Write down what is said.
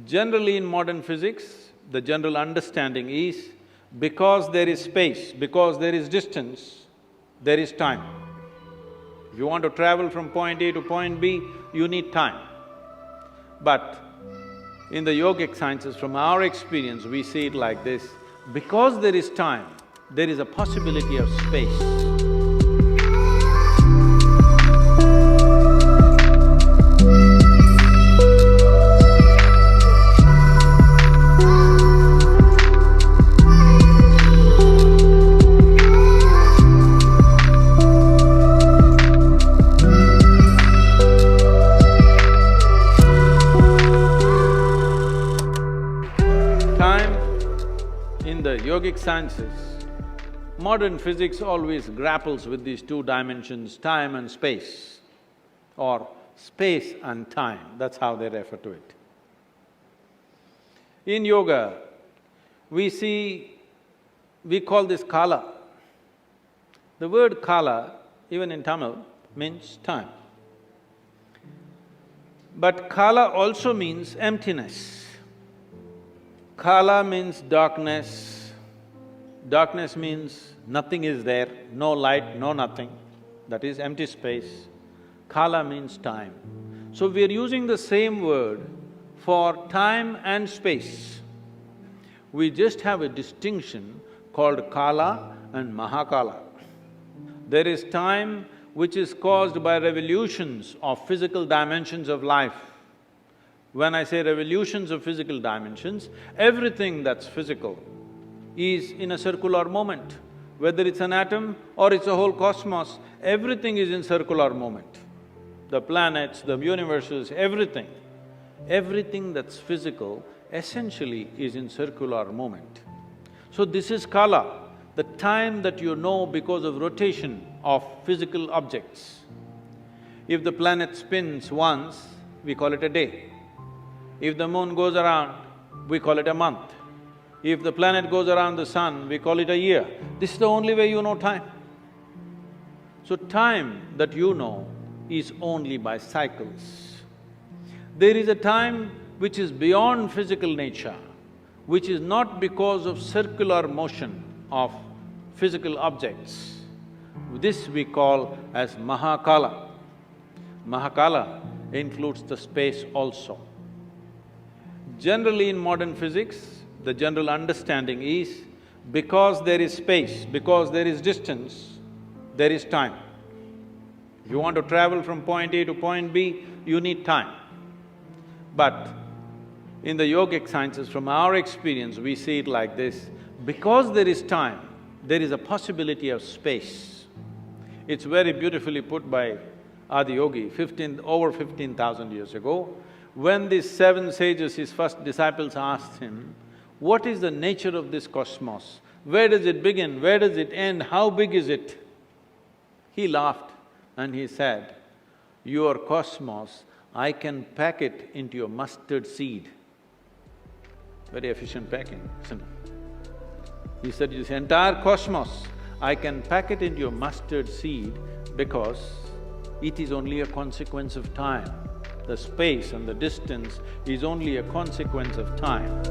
Generally in modern physics, the general understanding is because there is space, because there is distance, there is time. If you want to travel from point A to point B, you need time. But in the yogic sciences, from our experience, we see it like this: because there is time, there is a possibility of space. Time in the yogic sciences, modern physics always grapples with these two dimensions, time and space, or space and time, that's how they refer to it. In yoga, we call this kala. The word kala, even in Tamil, means time. But kala also means emptiness. Kala means darkness. Darkness means nothing is there, no light, no nothing. That is empty space. Kala means time. So we are using the same word for time and space. We just have a distinction called kala and mahakala. There is time which is caused by revolutions of physical dimensions of life. When I say revolutions of physical dimensions, everything that's physical is in a circular moment. Whether it's an atom or it's a whole cosmos, everything is in circular moment. The planets, the universes, everything. Everything that's physical essentially is in circular moment. So this is kala, the time that you know because of rotation of physical objects. If the planet spins once, we call it a day. If the moon goes around, we call it a month. If the planet goes around the sun, we call it a year. This is the only way you know time. So time that you know is only by cycles. There is a time which is beyond physical nature, which is not because of circular motion of physical objects. This we call as mahakala. Mahakala includes the space also. Generally in modern physics, the general understanding is because there is space, because there is distance, there is time. If you want to travel from point A to point B, you need time. But in the yogic sciences, from our experience, we see it like this: because there is time, there is a possibility of space. It's very beautifully put by Adiyogi over 15,000 years ago. When these seven sages, his first disciples, asked him, what is the nature of this cosmos? Where does it begin? Where does it end? How big is it? He laughed and he said, your cosmos, I can pack it into a mustard seed. Very efficient packing, isn't it? He said, this entire cosmos, I can pack it into a mustard seed because it is only a consequence of time. The space and the distance is only a consequence of time.